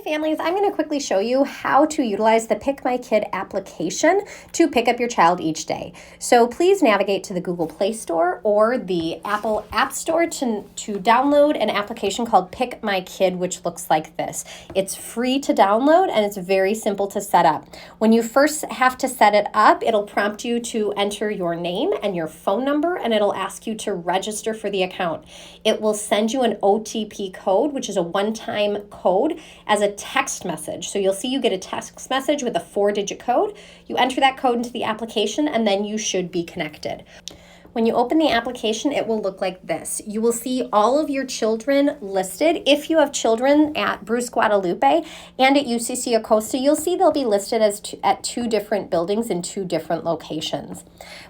families, I'm going to quickly show you how to utilize the PikMyKid application to pick up your child each day. So please navigate to the Google Play Store or the Apple App Store to download an application called PikMyKid, which looks like this. It's free to download and it's very simple to set up. When you first have to set it up, it'll prompt you to enter your name and your phone number, and it'll ask you to register for the account. It will send you an OTP code, which is a one-time code, as a text message. So you'll see you get a text message with a 4-digit code. You enter that code into the application and then you should be connected. When you open the application, it will look like this. You will see all of your children listed. If you have children at Bruce Guadalupe and at UCC Acosta, you'll see they'll be listed as at 2 different buildings in 2 different locations.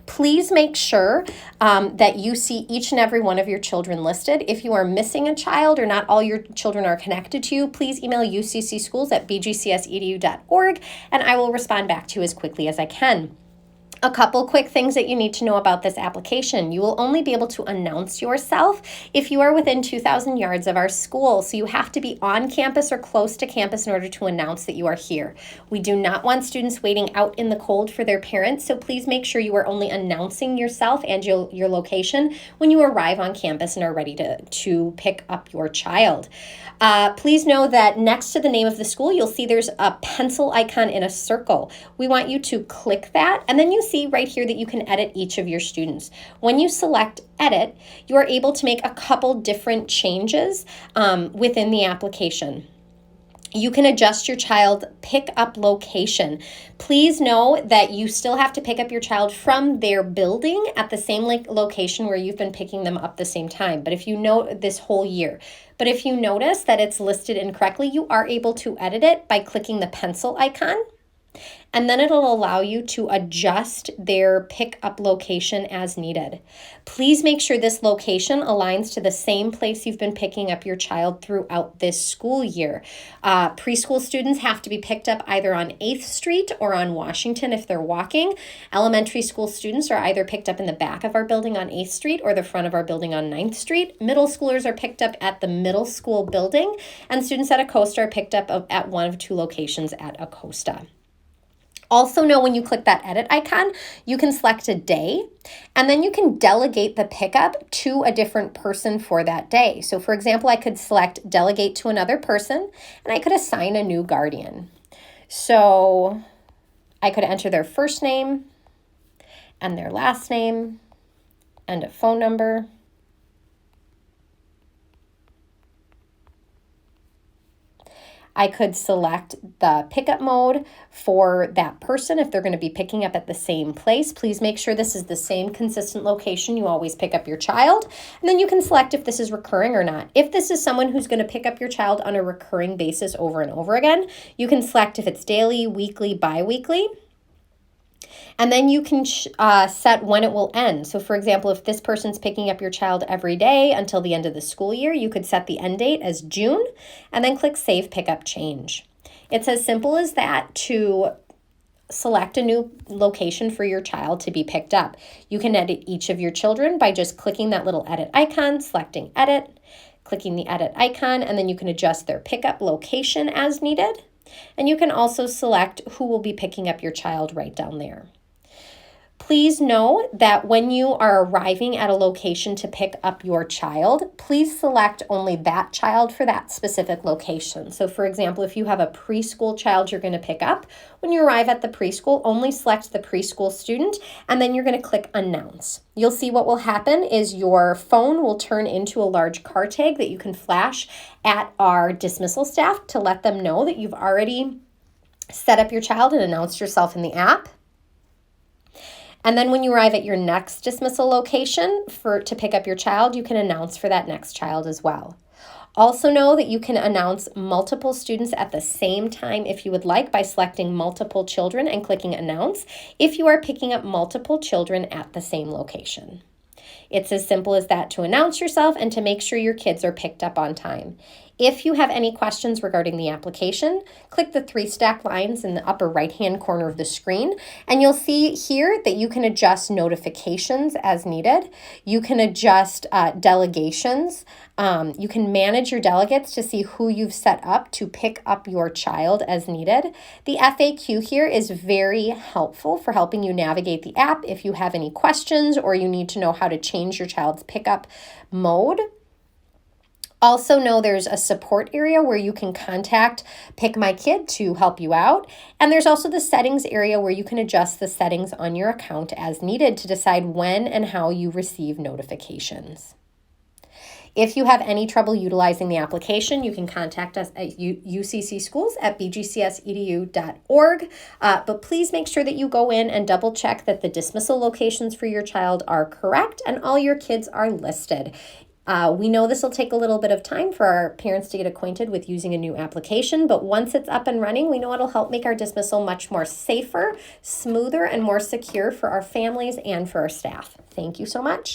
Please make sure that you see each and every one of your children listed. If you are missing a child or not all your children are connected to you, please email uccschools@bgcsedu.org and I will respond back to you as quickly as I can. A couple quick things that you need to know about this application. You will only be able to announce yourself if you are within 2,000 yards of our school. So you have to be on campus or close to campus in order to announce that you are here. We do not want students waiting out in the cold for their parents, so please make sure you are only announcing yourself and your location when you arrive on campus and are ready to pick up your child. Please know that next to the name of the school, you'll see there's a pencil icon in a circle. We want you to click that, and then you see right here that you can edit each of your students. When you select edit, you are able to make a couple different changes within the application. You can adjust your child pick-up location. Please know that you still have to pick up your child from their building at the same location where you've been picking them up the same time. But if you know this whole year, but if you notice that it's listed incorrectly, you are able to edit it by clicking the pencil icon. And then it'll allow you to adjust their pickup location as needed. Please make sure this location aligns to the same place you've been picking up your child throughout this school year. Preschool students have to be picked up either on 8th Street or on Washington if they're walking. Elementary school students are either picked up in the back of our building on 8th Street or the front of our building on 9th Street. Middle schoolers are picked up at the middle school building, and students at Acosta are picked up at one of 2 locations at Acosta. Also know when you click that edit icon, you can select a day, and then you can delegate the pickup to a different person for that day. So for example, I could select delegate to another person, and I could assign a new guardian. So I could enter their first name and their last name and a phone number. I could select the pickup mode for that person if they're going to be picking up at the same place. Please make sure this is the same consistent location you always pick up your child. And then you can select if this is recurring or not. If this is someone who's going to pick up your child on a recurring basis over and over again, you can select if it's daily, weekly, bi-weekly. And then you can set when it will end. So for example, if this person's picking up your child every day until the end of the school year, you could set the end date as June and then click Save Pickup Change. It's as simple as that to select a new location for your child to be picked up. You can edit each of your children by just clicking that little edit icon, selecting edit, clicking the edit icon, and then you can adjust their pickup location as needed. And you can also select who will be picking up your child right down there. Please know that when you are arriving at a location to pick up your child, please select only that child for that specific location. So for example, if you have a preschool child you're going to pick up, when you arrive at the preschool, only select the preschool student, and then you're going to click Announce. You'll see what will happen is your phone will turn into a large car tag that you can flash at our dismissal staff to let them know that you've already set up your child and announced yourself in the app. And then when you arrive at your next dismissal location to pick up your child, you can announce for that next child as well. Also know that you can announce multiple students at the same time if you would like by selecting multiple children and clicking Announce if you are picking up multiple children at the same location. It's as simple as that to announce yourself and to make sure your kids are picked up on time. If you have any questions regarding the application, click the 3 stack lines in the upper right-hand corner of the screen, and you'll see here that you can adjust notifications as needed. You can adjust delegations. You can manage your delegates to see who you've set up to pick up your child as needed. The FAQ here is very helpful for helping you navigate the app if you have any questions or you need to know how to change your child's pickup mode. Also know there's a support area where you can contact PikMyKid to help you out. And there's also the settings area where you can adjust the settings on your account as needed to decide when and how you receive notifications. If you have any trouble utilizing the application, you can contact us at UCC Schools at bgcsedu.org. But please make sure that you go in and double check that the dismissal locations for your child are correct and all your kids are listed. We know this will take a little bit of time for our parents to get acquainted with using a new application, but once it's up and running, we know it'll help make our dismissal much more safer, smoother, and more secure for our families and for our staff. Thank you so much.